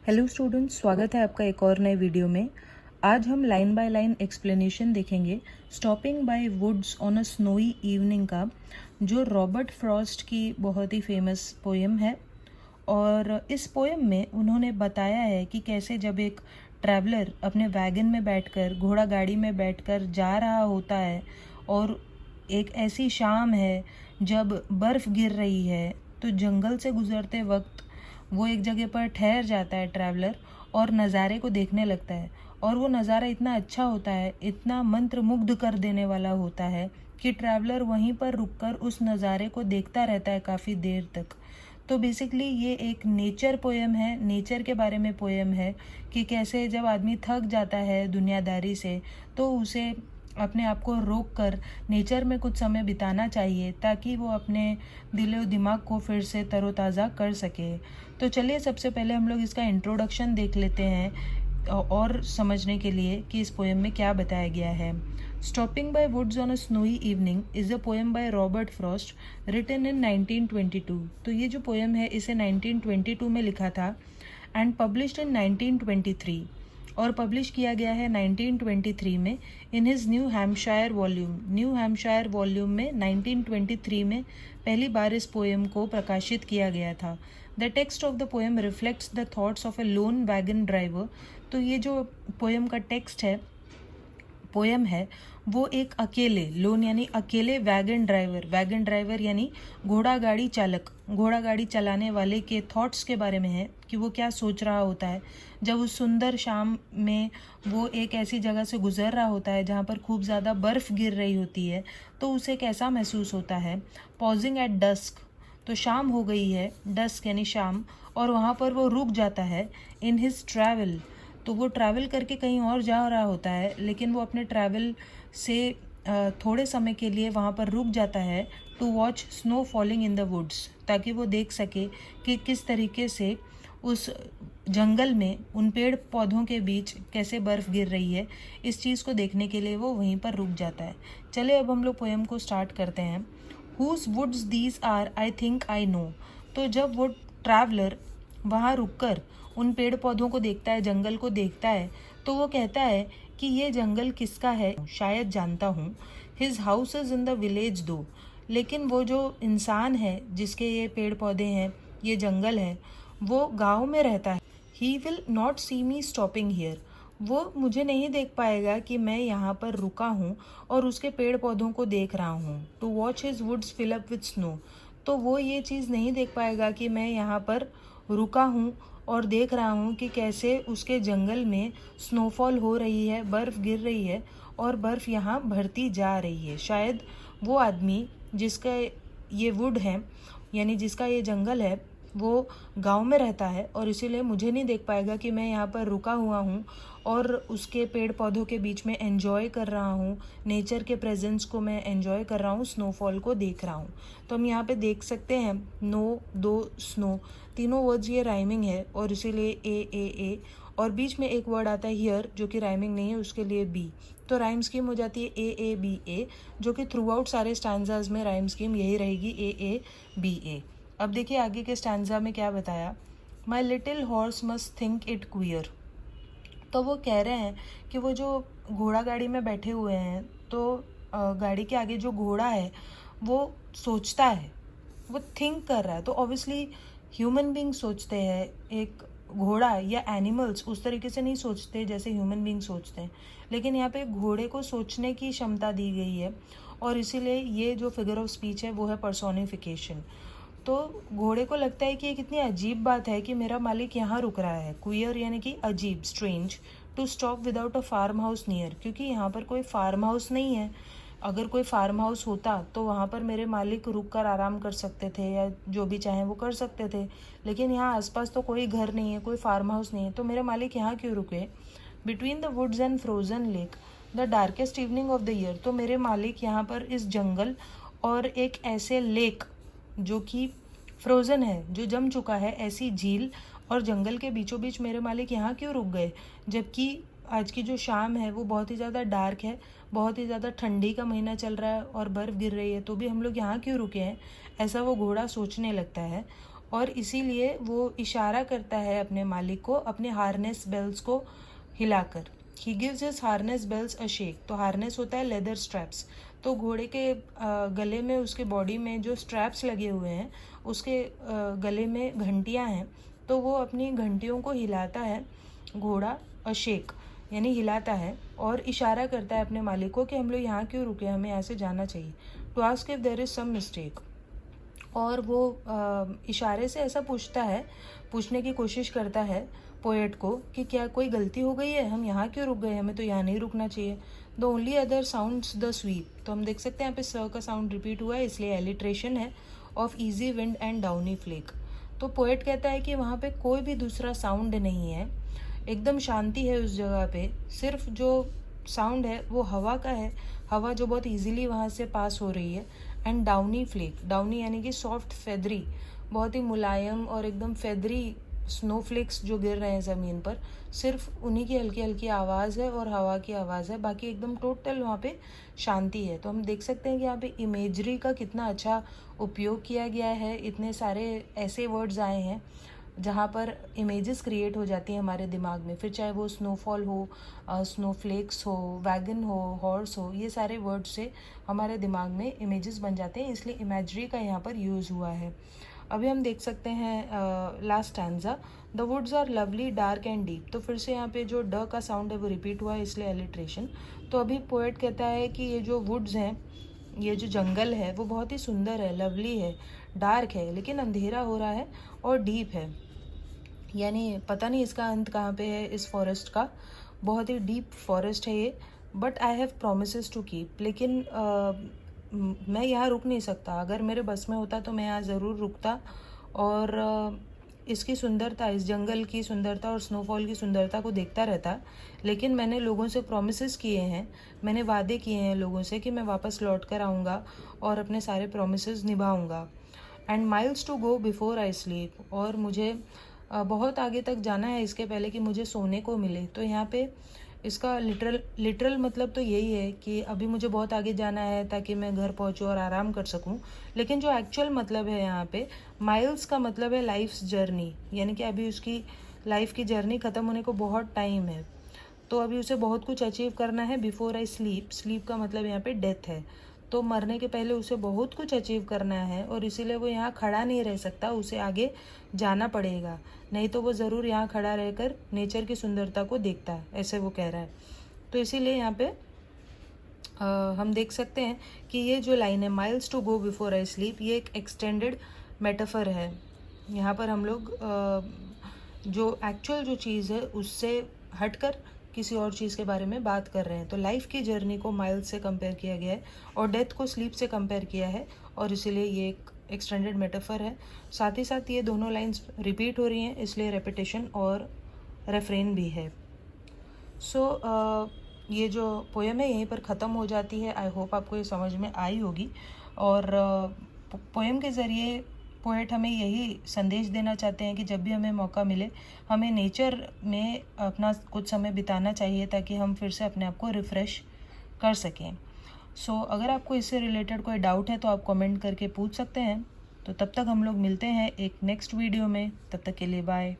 Hello students, स्वागत है आपका एक और नए वीडियो में। आज हम लाइन बाय लाइन एक्सप्लेनेशन देखेंगे stopping by woods on a snowy evening का, जो रॉबर्ट फ्रॉस्ट की बहुत ही फेमस पोएम है। और इस पोएम में उन्होंने बताया है कि कैसे जब एक ट्रैवलर अपने वैगन में बैठकर, घोड़ा गाड़ी में बैठकर जा रहा होता है और एक ऐसी शाम है जब बर्फ़ गिर रही है, तो जंगल से गुजरते वक्त वो एक जगह पर ठहर जाता है ट्रैवलर और नज़ारे को देखने लगता है। और वो नज़ारा इतना अच्छा होता है, इतना मंत्रमुग्ध कर देने वाला होता है कि ट्रैवलर वहीं पर रुककर उस नज़ारे को देखता रहता है काफ़ी देर तक। तो बेसिकली ये एक नेचर पोएम है, नेचर के बारे में पोएम है कि कैसे जब आदमी थक जाता है दुनियादारी से, तो उसे अपने आप को रोक कर नेचर में कुछ समय बिताना चाहिए ताकि वो अपने दिलो दिमाग को फिर से तरोताज़ा कर सके। तो चलिए सबसे पहले हम लोग इसका इंट्रोडक्शन देख लेते हैं और समझने के लिए कि इस पोएम में क्या बताया गया है। Stopping by woods on a snowy evening is a poem by Robert Frost written in 1922। तो ये जो पोएम है इसे 1922 में लिखा था एंड पब्लिश्ड इन 1923, और पब्लिश किया गया है 1923 में in his new Hampshire volume. New Hampshire volume में 1923 में पहली बार इस पोएम को प्रकाशित किया गया था। The text of the poem reflects the thoughts of A loan wagon driver. तो ये जो पोएम का टेक्स्ट है, पोएम है, वो एक अकेले लोन यानी अकेले वैगन ड्राइवर यानी घोड़ा गाड़ी चालक, घोड़ा गाड़ी चलाने वाले के थॉट्स के बारे में है कि वो क्या सोच रहा होता है जब उस सुंदर शाम में वो एक ऐसी जगह से गुजर रहा होता है जहाँ पर खूब ज़्यादा बर्फ़ गिर रही होती है, तो उसे कैसा महसूस होता है। पॉजिंग एट डस्क, तो शाम हो गई है, डस्क यानी शाम, और वहाँ पर वो रुक जाता है। इन हिज ट्रैवल, तो वो ट्रैवल करके कहीं और जा रहा होता है, लेकिन वो अपने ट्रैवल से थोड़े समय के लिए वहाँ पर रुक जाता है to watch snow falling in the woods, ताकि वो देख सके कि किस तरीके से उस जंगल में उन पेड़ पौधों के बीच कैसे बर्फ़ गिर रही है। इस चीज़ को देखने के लिए वो वहीं पर रुक जाता है। चले अब हम लोग पोएम को स्टार्ट करते हैं। Whose woods these are I think I know. तो जब वो ट्रैवलर वहाँ रुककर उन पेड़ पौधों को देखता है, जंगल को देखता है, तो वो कहता है कि ये जंगल किसका है, शायद जानता हूँ। His house is in the village दो, लेकिन वो जो इंसान है जिसके ये पेड़ पौधे हैं, ये जंगल है, वो गाँव में रहता है। He will not see me stopping here, वो मुझे नहीं देख पाएगा कि मैं यहाँ पर रुका हूँ और उसके पेड़ पौधों को देख रहा हूँ। To watch his woods fill up with snow, तो वो ये चीज़ नहीं देख पाएगा कि मैं यहाँ पर रुका हूँ और देख रहा हूँ कि कैसे उसके जंगल में स्नोफॉल हो रही है, बर्फ़ गिर रही है और बर्फ़ यहाँ भरती जा रही है। शायद वो आदमी जिसका ये वुड है यानी जिसका ये जंगल है, वो गांव में रहता है और इसीलिए मुझे नहीं देख पाएगा कि मैं यहाँ पर रुका हुआ हूँ और उसके पेड़ पौधों के बीच में एंजॉय कर रहा हूँ, नेचर के प्रेजेंस को मैं एंजॉय कर रहा हूँ, स्नोफॉल को देख रहा हूँ। तो हम यहाँ पे देख सकते हैं नो, दो, स्नो, तीनों वर्ड्स ये राइमिंग है और इसीलिए ए, और बीच में एक वर्ड आता है हियर जो कि राइमिंग नहीं है, उसके लिए बी। तो राइम स्कीम हो जाती है ए बी ए, जो कि थ्रू आउट सारे स्टैंजाज में राइम स्कीम यही रहेगी, ए बी ए। अब देखिए आगे के स्टैंजा में क्या बताया। My little horse must think it queer. तो वो कह रहे हैं कि वो जो घोड़ा गाड़ी में बैठे हुए हैं, तो गाड़ी के आगे जो घोड़ा है वो सोचता है, वो थिंक कर रहा है। तो ऑब्वियसली ह्यूमन बींग सोचते हैं, एक घोड़ा या एनिमल्स उस तरीके से नहीं सोचते जैसे ह्यूमन बींग सोचते हैं, लेकिन यहाँ पे घोड़े को सोचने की क्षमता दी गई है और इसीलिए ये जो फिगर ऑफ स्पीच है वो है पर्सोनिफिकेशन। तो घोड़े को लगता है कि ये कितनी अजीब बात है कि मेरा मालिक यहाँ रुक रहा है, क्वियर यानी कि अजीब, strange, to stop without a farmhouse near, क्योंकि यहाँ पर कोई फार्म हाउस नहीं है। अगर कोई फार्म हाउस होता तो वहाँ पर मेरे मालिक रुक कर आराम कर सकते थे या जो भी चाहें वो कर सकते थे, लेकिन यहाँ आसपास तो कोई घर नहीं है, कोई फार्म हाउस नहीं है, तो मेरे मालिक यहाँ क्यों रुके। Between the woods and frozen lake the darkest evening of the year, तो मेरे मालिक यहाँ पर इस जंगल और एक ऐसे लेक जो कि फ्रोज़न है, जो जम चुका है, ऐसी झील और जंगल के बीचों बीच मेरे मालिक यहाँ क्यों रुक गए, जबकि आज की जो शाम है वो बहुत ही ज़्यादा डार्क है, बहुत ही ज़्यादा ठंडी का महीना चल रहा है और बर्फ़ गिर रही है, तो भी हम लोग यहाँ क्यों रुके हैं, ऐसा वो घोड़ा सोचने लगता है। और इसीलिए वो इशारा करता है अपने मालिक को अपने हार्नेस बेल्स को हिलाकर। He gives his harness bells a shake. तो हार्नेस होता है लेदर स्ट्रैप्स, तो घोड़े के गले में, उसके बॉडी में जो स्ट्रैप्स लगे हुए हैं, उसके गले में घंटियां हैं, तो वो अपनी घंटियों को हिलाता है घोड़ा, अशेक यानी हिलाता है, और इशारा करता है अपने मालिक को कि हम लोग यहाँ क्यों रुके, हमें यहाँ से जाना चाहिए। To ask if there is some mistake. और वो इशारे से ऐसा पूछने की कोशिश करता है पोएट को कि क्या कोई गलती हो गई है, हम यहाँ क्यों रुक गए, हमें तो यहाँ नहीं रुकना चाहिए। The only other sounds the SVEEP. तो हम देख सकते हैं यहाँ पे स का साउंड रिपीट हुआ है, इसलिए एलिट्रेशन है of easy wind and downy flake. तो पोएट कहता है कि वहाँ पे कोई भी दूसरा साउंड नहीं है, एकदम शांति है उस जगह पे, सिर्फ जो साउंड है वो हवा का है, हवा जो बहुत इजीली वहाँ से पास हो रही है। एंड डाउनी फ्लेक, डाउनी यानी कि सॉफ्ट फेदरी, बहुत ही मुलायम और एकदम फेदरी स्नोफ्लेक्स जो गिर रहे हैं ज़मीन पर, सिर्फ उन्हीं की हल्की हल्की आवाज़ है और हवा की आवाज़ है, बाकी एकदम टोटल वहाँ पे शांति है। तो हम देख सकते हैं कि यहाँ पे इमेजरी का कितना अच्छा उपयोग किया गया है। इतने सारे ऐसे वर्ड्स आए हैं जहाँ पर इमेजेस क्रिएट हो जाती हैं हमारे दिमाग में, फिर चाहे वो स्नोफॉल हो, स्नोफ्लेक्स हो, वैगन हो, हॉर्स हो, ये सारे वर्ड से हमारे दिमाग में इमेजेस बन जाते हैं, इसलिए इमेजरी का यहाँ पर यूज़ हुआ है। अभी हम देख सकते हैं last stanza, the woods are lovely dark and deep. तो फिर से यहाँ पे जो ड का साउंड है वो रिपीट हुआ है, इसलिए एलिट्रेशन। तो अभी पोएट कहता है कि ये जो वुड्स हैं, ये जो जंगल है वो बहुत ही सुंदर है, लवली है, डार्क है, लेकिन अंधेरा हो रहा है, और डीप है, यानी पता नहीं इसका अंत कहाँ पे है इस फॉरेस्ट का, बहुत ही डीप फॉरेस्ट है ये। But I have promises to keep, लेकिन मैं यहाँ रुक नहीं सकता, अगर मेरे बस में होता तो मैं यहाँ ज़रूर रुकता, और इसकी सुंदरता, इस जंगल की सुंदरता और स्नोफॉल की सुंदरता को देखता रहता। लेकिन मैंने लोगों से प्रोमिसेस किए हैं, मैंने वादे किए हैं लोगों से कि मैं वापस लौट कर आऊँगा और अपने सारे प्रोमिसेस निभाऊँगा। And miles to go before I sleep, और मुझे बहुत आगे तक जाना है इसके पहले कि मुझे सोने को मिले। तो यहाँ पे इसका लिटरल मतलब तो यही है कि अभी मुझे बहुत आगे जाना है ताकि मैं घर पहुँचूँ और आराम कर सकूँ, लेकिन जो एक्चुअल मतलब है यहाँ पे, माइल्स का मतलब है लाइफ्स जर्नी, यानी कि अभी उसकी लाइफ की जर्नी ख़त्म होने को बहुत टाइम है, तो अभी उसे बहुत कुछ अचीव करना है। बिफोर आई स्लीप, स्लीप का मतलब यहाँ पे डेथ है, तो मरने के पहले उसे बहुत कुछ अचीव करना है, और इसीलिए वो यहाँ खड़ा नहीं रह सकता, उसे आगे जाना पड़ेगा, नहीं तो वो ज़रूर यहाँ खड़ा रहकर नेचर की सुंदरता को देखता है, ऐसे वो कह रहा है। तो इसीलिए यहाँ पे हम देख सकते हैं कि ये जो लाइन है, miles to go before I sleep, ये एक एक्सटेंडेड मेटाफर है। यहाँ पर हम लोग जो एक्चुअल जो चीज़ है उससे हटकर किसी और चीज़ के बारे में बात कर रहे हैं। तो लाइफ की जर्नी को माइल्स से कंपेयर किया गया है और डेथ को स्लीप से कंपेयर किया है, और इसीलिए ये एक एक्सटेंडेड मेटाफर है। साथ ही साथ ये दोनों लाइंस रिपीट हो रही हैं, इसलिए रेपिटेशन और रेफ्रेन भी है। सो ये जो पोएम है यहीं पर ख़त्म हो जाती है। आई होप आपको ये समझ में आई होगी, और पोएम के ज़रिए पोएट हमें यही संदेश देना चाहते हैं कि जब भी हमें मौका मिले हमें नेचर में अपना कुछ समय बिताना चाहिए, ताकि हम फिर से अपने आप को रिफ़्रेश कर सकें। सो अगर आपको इससे रिलेटेड कोई डाउट है तो आप कमेंट करके पूछ सकते हैं। तो तब तक हम लोग मिलते हैं एक नेक्स्ट वीडियो में, तब तक के लिए बाय।